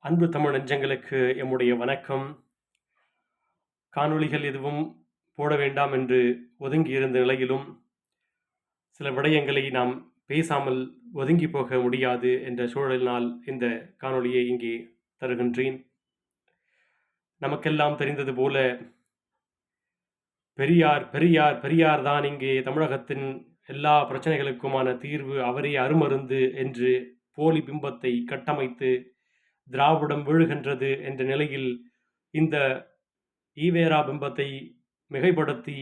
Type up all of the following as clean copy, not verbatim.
அன்பு தமிழ் நெஞ்சங்களுக்கு எம்முடைய வணக்கம். காணொளிகள் எதுவும் போட வேண்டாம் என்று ஒதுங்கியிருந்த நிலையிலும் சில விடயங்களை நாம் பேசாமல் ஒதுங்கி போக முடியாது என்ற சூழலினால் இந்த காணொளியை இங்கே தருகின்றேன். நமக்கெல்லாம் தெரிந்தது போல பெரியார் பெரியார் பெரியார் தான் இங்கே தமிழகத்தின் எல்லா பிரச்சனைகளுக்குமான தீர்வு, அவரே அருமருந்து என்று போலி பிம்பத்தை கட்டமைத்து திராவிடம் வீழுகின்றது என்ற நிலையில் இந்த ஈவேரா பிம்பத்தை மிகைப்படுத்தி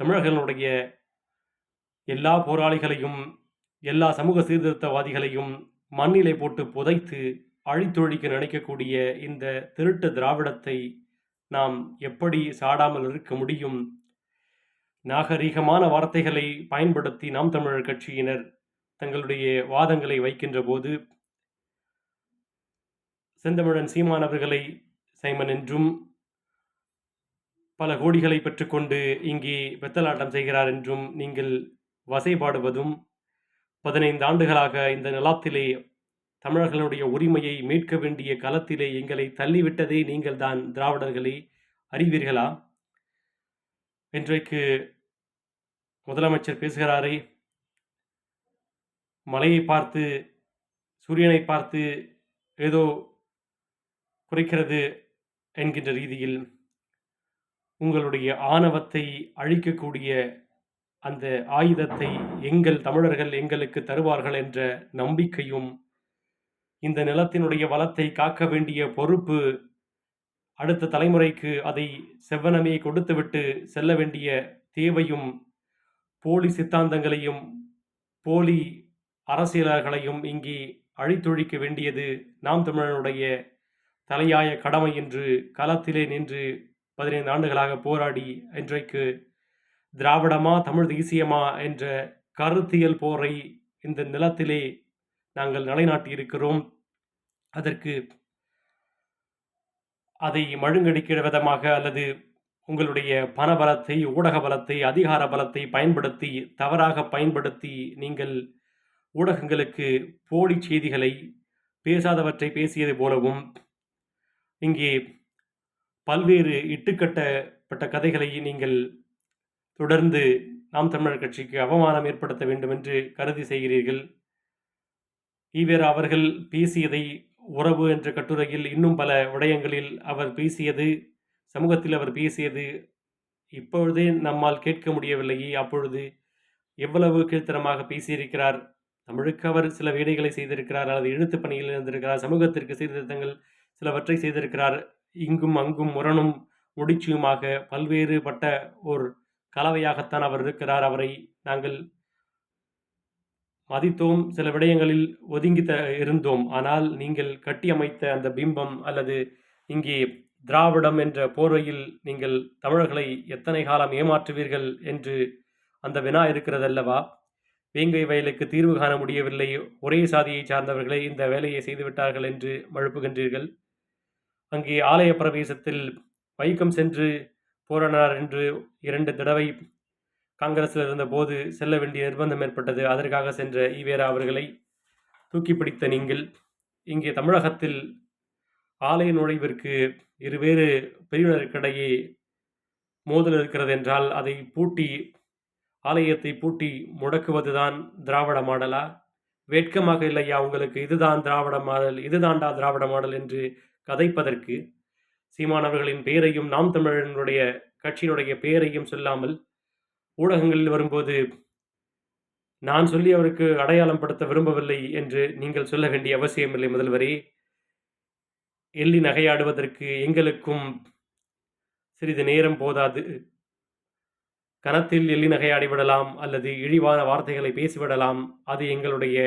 தமிழர்களுடைய எல்லா போராளிகளையும் எல்லா சமூக சீர்திருத்தவாதிகளையும் மண்ணிலை போட்டு புதைத்து அழித்தொழிக்க நினைக்கக்கூடிய இந்த திருட்டு திராவிடத்தை நாம் எப்படி சாடாமல் இருக்க முடியும்? நாகரீகமான வார்த்தைகளை பயன்படுத்தி நாம் தமிழர் கட்சியினர் தங்களுடைய வாதங்களை வைக்கின்ற போது செந்தமிழன் சீமான் அவர்களை சைமன் என்றும் பல கோடிகளை பெற்றுக்கொண்டு இங்கே வெத்தலாட்டம் செய்கிறார் என்றும் நீங்கள் வசைபாடுவதும் 15 ஆண்டுகளாக இந்த நிலத்திலே தமிழர்களுடைய உரிமையை மீட்க வேண்டிய களத்திலே எங்களை தள்ளிவிட்டதே நீங்கள் தான் திராவிடர்களே, அறிவீர்களா? இன்றைக்கு முதலமைச்சர் பேசுகிறாரே, மலையை பார்த்து சூரியனை பார்த்து ஏதோ குறைக்கிறது என்கின்ற ரீதியில் உங்களுடைய ஆணவத்தை அழிக்கக்கூடிய அந்த ஆயுதத்தை எங்கள் தமிழர்கள் எங்களுக்கு தருவார்கள் என்ற நம்பிக்கையும், இந்த நிலத்தினுடைய வளத்தை காக்க வேண்டிய பொறுப்பு அடுத்த தலைமுறைக்கு அதை செவ்வனமே கொடுத்துவிட்டு செல்ல வேண்டிய தேவையும், போலி சித்தாந்தங்களையும் போலி அரசியலர்களையும் இங்கே அழித்தொழிக்க வேண்டியது நாம் தமிழனுடைய தலையாய கடமை என்று களத்திலே நின்று 15 ஆண்டுகளாக போராடி இன்றைக்கு திராவிடமா தமிழ் தேசியமா என்ற கருத்தியல் போரை இந்த நிலத்திலே நாங்கள் நிலைநாட்டியிருக்கிறோம். அதற்கு அதை மழுங்கடிக்கிற விதமாக அல்லது உங்களுடைய பணபலத்தை, ஊடக பலத்தை, அதிகார பலத்தை பயன்படுத்தி தவறாக பயன்படுத்தி நீங்கள் ஊடகங்களுக்கு போலி செய்திகளை பேசாதவற்றை பேசியது போலவும் இங்கே பல்வேறு இட்டுக்கட்டப்பட்ட கதைகளை நீங்கள் தொடர்ந்து நாம் தமிழர் கட்சிக்கு அவமானம் ஏற்படுத்த வேண்டும் என்று கருதி செய்கிறீர்கள். ஈவேரா அவர்கள் பேசியதை உறவு என்ற கட்டுரையில் இன்னும் பல விடயங்களில் அவர் பேசியது, சமூகத்தில் அவர் பேசியது இப்பொழுதே நம்மால் கேட்க முடியவில்லையே, அப்பொழுது எவ்வளவு கீழ்த்தரமாக பேசியிருக்கிறார். தமிழுக்கு அவர் சில வேலைகளை செய்திருக்கிறார், அல்லது எழுத்து பணியில் இருந்திருக்கிறார், சமூகத்திற்கு சீர்திருத்தங்கள் சிலவற்றை செய்திருக்கிறார். இங்கும் அங்கும் முரணும் முடிச்சியுமாக பல்வேறுபட்ட ஒரு கலவையாகத்தான் அவர் இருக்கிறார். அவரை நாங்கள் மதித்தோம், சில விடயங்களில் ஒதுங்கி இருந்தோம். ஆனால் நீங்கள் கட்டியமைத்த அந்த பிம்பம் அல்லது இங்கே திராவிடம் என்ற போர்வையில் நீங்கள் தமிழர்களை எத்தனை காலம் ஏமாற்றுவீர்கள் என்று அந்த வினா இருக்கிறதல்லவா? வேங்கை வயலுக்கு தீர்வு காண முடியவில்லை, ஒரே சாதியை சார்ந்தவர்களே இந்த வேலையை செய்துவிட்டார்கள் என்று மழுப்புகின்றீர்கள். அங்கே ஆலய பிரவேசத்தில் வைக்கம் சென்று போராடினார் என்று 2 தடவை காங்கிரஸில் இருந்த போது செல்ல வேண்டிய நிர்பந்தம் ஏற்பட்டது. அதற்காக சென்ற ஈவேரா அவர்களை தூக்கி பிடித்த நீங்கள் இங்கே தமிழகத்தில் ஆலய நுழைவிற்கு இருவேறு பிரிவினருக்கிடையே மோதல் இருக்கிறது என்றால் அதை பூட்டி, ஆலயத்தை பூட்டி முடக்குவதுதான் திராவிட மாடலா? வேட்கமாக இல்லையா உங்களுக்கு? இதுதான் திராவிட மாடல், இதுதான்டா திராவிட மாடல் என்று கதைப்பதற்கு சீமானவர்களின் பெயரையும் நாம் தமிழனுடைய கட்சியினுடைய பெயரையும் சொல்லாமல் ஊடகங்களில் வரும்போது நான் சொல்லி அவருக்கு அடையாளம் படுத்த விரும்பவில்லை என்று நீங்கள் சொல்ல வேண்டிய அவசியமில்லை. முதல்வரே, எள்ளி நகையாடுவதற்கு எங்களுக்கும் சிறிது நேரம் போதாது. கனத்தில் எள்ளி நகையாடிவிடலாம் அல்லது இழிவான வார்த்தைகளை பேசிவிடலாம், அது எங்களுடைய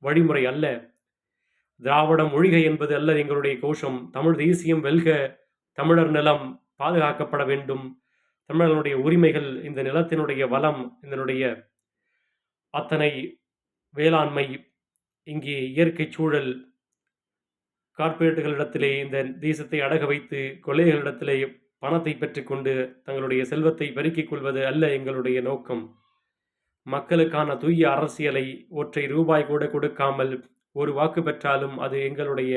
வழிமுறை அல்ல. திராவிடம் ஒழிக என்பது அல்ல எங்களுடைய கோஷம். தமிழ் தேசியம் வெல்க, தமிழர் நிலம் பாதுகாக்கப்பட வேண்டும், தமிழர்களுடைய உரிமைகள், இந்த நிலத்தினுடைய வளம், இதனுடைய அத்தனை வேளாண்மை, இங்கே இயற்கை சூழல், கார்ப்பரேட்டுகளிடத்திலே இந்த தேசத்தை அடக வைத்து கொள்ளைகளிடத்திலே பணத்தை பெற்றுக்கொண்டு தங்களுடைய செல்வத்தை பெருக்கிக் கொள்வது அல்ல எங்களுடைய நோக்கம். மக்களுக்கான தூய அரசியலை ஒற்றை ரூபாய் கூட கொடுக்காமல் ஒரு வாக்கு பெற்றாலும் அது எங்களுடைய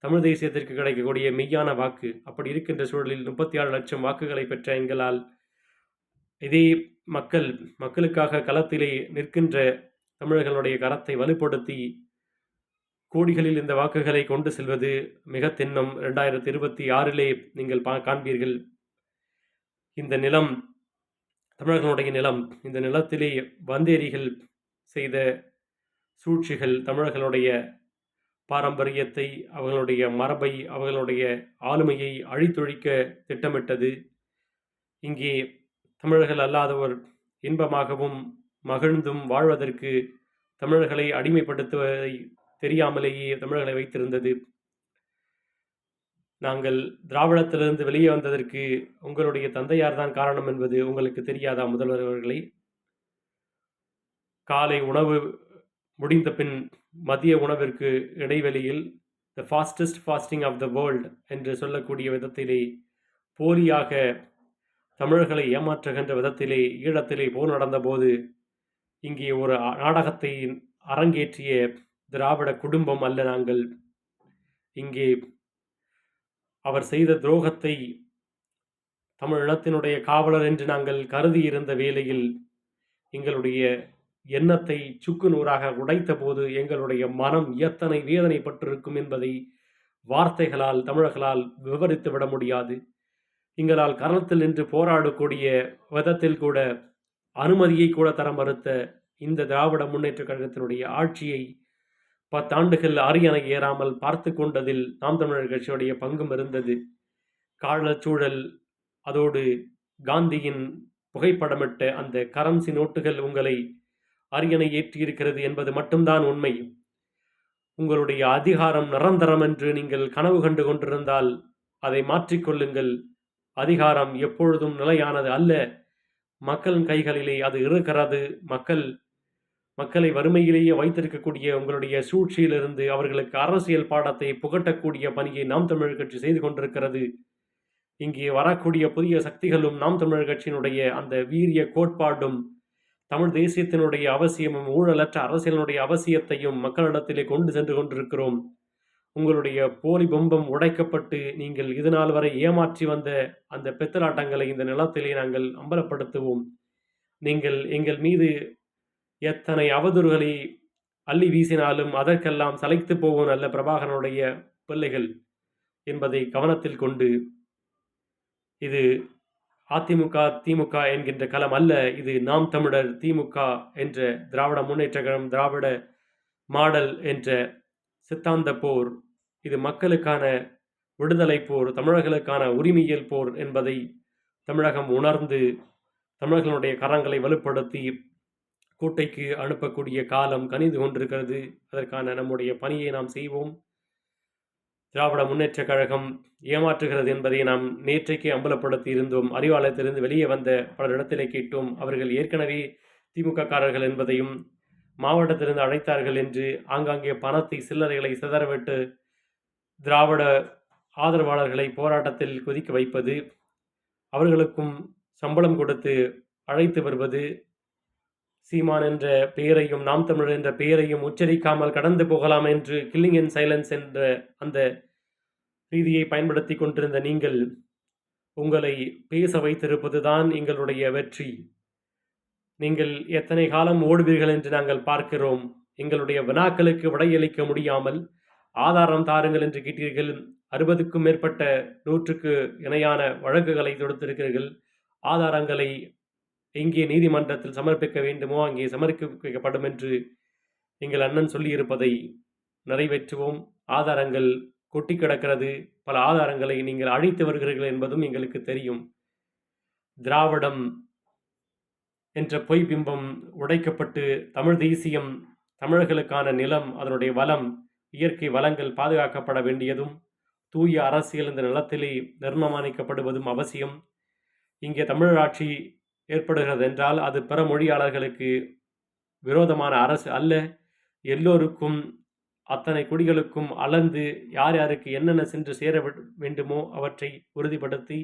தமிழ் தேசியத்திற்கு கிடைக்கக்கூடிய மெய்யான வாக்கு. அப்படி இருக்கின்ற சூழலில் 36 லட்சம் வாக்குகளை பெற்ற எங்களால் இதே மக்களுக்காக களத்திலே நிற்கின்ற தமிழர்களுடைய கரத்தை வலுப்படுத்தி கோடிகளில் இந்த வாக்குகளை கொண்டு செல்வது மிக திண்ணம். 2026 நீங்கள் காண்பீர்கள். இந்த நிலம் தமிழர்களுடைய நிலம். இந்த நிலத்திலே வந்தேரிகள் செய்த சூழ்ச்சிகள் தமிழர்களுடைய பாரம்பரியத்தை, அவர்களுடைய மரபை, அவர்களுடைய ஆளுமையை அழித்தொழிக்க திட்டமிட்டது. இங்கே தமிழர்கள் அல்லாதவர் இன்பமாகவும் மகிழ்ந்தும் வாழ்வதற்கு தமிழர்களை அடிமைப்படுத்துவதை தெரியாமலேயே தமிழர்களை வைத்திருந்தது. நாங்கள் திராவிடத்திலிருந்து வெளியே வந்ததற்கு உங்களுடைய தந்தையார் தான் காரணம் என்பது உங்களுக்கு தெரியாதா முதல்வர் அவர்களே? காலை உணவு முடிந்த பின் மதிய உணவிற்கு இடைவெளியில் the fastest fasting of the world என்று சொல்லக்கூடிய விதத்திலே போலியாக தமிழர்களை ஏமாற்றுகின்ற விதத்திலே ஈழத்திலே போர் நடந்தபோது இங்கே ஒரு நாடகத்தை அரங்கேற்றிய திராவிட குடும்பம் அல்ல நாங்கள். இங்கே அவர் செய்த துரோகத்தை தமிழினத்தினுடைய காவலர் என்று நாங்கள் கருதி இருந்த வேளையில் எங்களுடைய எண்ணத்தை சுக்கு நூறாக உடைத்த போது எங்களுடைய மனம் எத்தனை வேதனைப்பட்டிருக்கும் என்பதை வார்த்தைகளால் தமிழர்களால் விவரித்து விட முடியாது. எங்களால் கரணத்தில் நின்று போராடக்கூடிய விதத்தில் கூட அனுமதியை கூட தர மறுத்த இந்த திராவிட முன்னேற்ற கழகத்தினுடைய ஆட்சியை 10 ஆண்டுகள் அரியணை ஏறாமல் பார்த்து கொண்டதில் நாம் தமிழர் கட்சியுடைய பங்கும் இருந்தது. காலச்சூழல், அதோடு காந்தியின் புகைப்படமிட்ட அந்த கரன்சி நோட்டுகள் உங்களை அரியணை ஏற்றியிருக்கிறது என்பது மட்டும்தான் உண்மை. உங்களுடைய அதிகாரம் நிரந்தரம் என்று நீங்கள் கனவு கண்டு கொண்டிருந்தால் அதை மாற்றிக்கொள்ளுங்கள். அதிகாரம் எப்பொழுதும் நிலையானது அல்ல. மக்களின் கைகளிலே அது இருக்கிறது. மக்களை வறுமையிலேயே வைத்திருக்கக்கூடிய உங்களுடைய சூழ்ச்சியிலிருந்து அவர்களுக்கு அரசியல் பாடத்தை புகட்டக்கூடிய பணியை நாம் தமிழர் கட்சி செய்து கொண்டிருக்கிறது. இங்கே வரக்கூடிய புதிய சக்திகளும் நாம் தமிழர் கட்சியினுடைய அந்த வீரிய கோட்பாடும் தமிழ் தேசியத்தினுடைய அவசியமும் ஊழலற்ற அரசியலினுடைய அவசியத்தையும் மக்களிடத்திலே கொண்டு சென்று கொண்டிருக்கிறோம். உங்களுடைய போலி பொம்பம் உடைக்கப்பட்டு நீங்கள் இதுநாள் வரை ஏமாற்றி வந்த அந்த பெத்தலாட்டங்களை இந்த நிலத்திலே நாங்கள் அம்பலப்படுத்துவோம். நீங்கள் எங்கள் மீது எத்தனை அவதூறுகளை அள்ளி வீசினாலும் அதற்கெல்லாம் சளைத்து போவோம் அல்ல பிரபாகரனுடைய பிள்ளைகள் என்பதை கவனத்தில் கொண்டு, இது அதிமுக திமுக என்கின்ற களம் அல்ல. இது நாம் தமிழர் திமுக என்ற திராவிட முன்னேற்ற கழகம், திராவிட மாடல் என்ற சித்தாந்த போர். இது மக்களுக்கான விடுதலை போர், தமிழர்களுக்கான உரிமையியல் போர் என்பதை தமிழகம் உணர்ந்து தமிழர்களுடைய கரங்களை வலுப்படுத்தி கோட்டைக்கு அனுப்பக்கூடிய காலம் கனிந்து கொண்டிருக்கிறது. அதற்கான நம்முடைய பணியை நாம் செய்வோம். திராவிட முன்னேற்ற கழகம் ஏமாற்றுகிறது என்பதை நாம் நேற்றைக்கே அம்பலப்படுத்தி இருந்தோம். அறிவாலயத்திலிருந்து வெளியே வந்த பலரிடத்திலே கேட்டோம். அவர்கள் ஏற்கனவே திமுக காரர்கள் என்பதையும் மாவட்டத்திலிருந்து அழைத்தார்கள் என்று ஆங்காங்கே பணத்தை சில்லறைகளை சிதறவிட்டு திராவிட ஆதரவாளர்களை போராட்டத்தில் கொதிக்க வைப்பது, அவர்களுக்கும் சம்பளம் கொடுத்து அழைத்து வருவது, சீமான் என்ற பெயரையும் நாம் தமிழர் என்ற பெயரையும் உச்சரிக்காமல் கடந்து போகலாம் என்று கில்லிங் இன் சைலன்ஸ் என்ற அந்த ரீதியை பயன்படுத்தி கொண்டிருந்த நீங்கள் உங்களை பேச வைத்திருப்பதுதான் எங்களுடைய வெற்றி. நீங்கள் எத்தனை காலம் ஓடுவீர்கள் என்று நாங்கள் பார்க்கிறோம். எங்களுடைய வினாக்களுக்கு விடையளிக்க முடியாமல் ஆதாரம் தாருங்கள் என்று கேட்டீர்கள். 60க்கும் மேற்பட்ட 100க்கு இணையான வழக்குகளை தொடுத்திருக்கிறீர்கள். ஆதாரங்களை எங்கே நீதிமன்றத்தில் சமர்ப்பிக்க வேண்டுமோ அங்கே சமர்ப்பிக்கப்படும் என்று எங்கள் அண்ணன் சொல்லியிருப்பதை நிறைவேற்றுவோம். ஆதாரங்கள் கொட்டி கிடக்கிறது. பல ஆதாரங்களை நீங்கள் அழித்து வருகிறீர்கள் என்பதும் எங்களுக்கு தெரியும். திராவிடம் என்ற பொய் பிம்பம் உடைக்கப்பட்டு தமிழ் தேசியம், தமிழர்களுக்கான நிலம், அதனுடைய வளம், இயற்கை வளங்கள் பாதுகாக்கப்பட வேண்டியதும், தூய அரசியல் இந்த நிலத்திலே நிர்மாணிக்கப்படுவதும் அவசியம். இங்கே தமிழாட்சி ஏற்படுகிறது என்றால் அது பிற மொழியாளர்களுக்கு விரோதமான அரசு அல்ல. எல்லோருக்கும், அத்தனை குடிகளுக்கும் அளந்து யார் யாருக்கு என்னென்ன சென்று சேர வேண்டுமோ அவற்றை உறுதிப்படுத்தி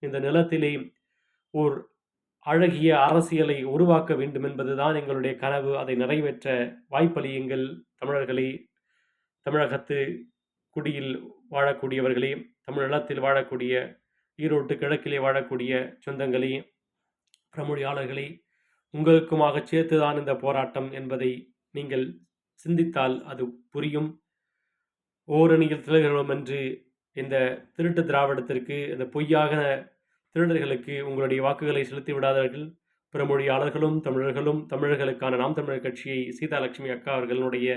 இந்த நிலத்திலே ஓர் அழகிய அரசியலை உருவாக்க வேண்டும் என்பதுதான் எங்களுடைய கனவு. அதை நிறைவேற்ற வாய்ப்பளியுங்கள் தமிழர்களை. தமிழகத்து குடியில் வாழக்கூடியவர்களே, தமிழீழத்தில் வாழக்கூடிய ஈரோட்டு கிழக்கிலே வாழக்கூடிய சொந்தங்களே, பிறமொழியாளர்களே, உங்களுக்குமாக சேர்த்துதான் இந்த போராட்டம் என்பதை நீங்கள் சிந்தித்தால் அது புரியும். ஓரணியில் திரள்கிறோம் என்று இந்த திருட்டு திராவிடத்திற்கு, இந்த பொய்யாக திருடர்களுக்கு உங்களுடைய வாக்குகளை செலுத்தி விடாதீர்கள். பிறமொழியாளர்களும் தமிழர்களும் தமிழர்களுக்கான நாம் தமிழர் கட்சியை சீதாலட்சுமி அக்கா அவர்களுடைய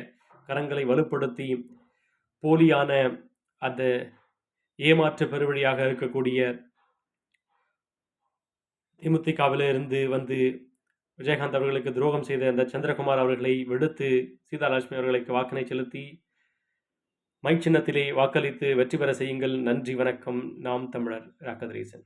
கரங்களை வலுப்படுத்தி போலியான அந்த ஏமாற்று பெருவழியாக இருக்கக்கூடிய தேமுதிகவிலிருந்து வந்து விஜயகாந்த் அவர்களுக்கு துரோகம் செய்த அந்த சந்திரகுமார் அவர்களை விடுத்து சீதாலட்சுமி அவர்களுக்கு வாக்கினை செலுத்தி மை சின்னத்திலே வாக்களித்து வெற்றி பெற செய்யுங்கள். நன்றி, வணக்கம். நாம் தமிழர். ராக்கதரீசன்.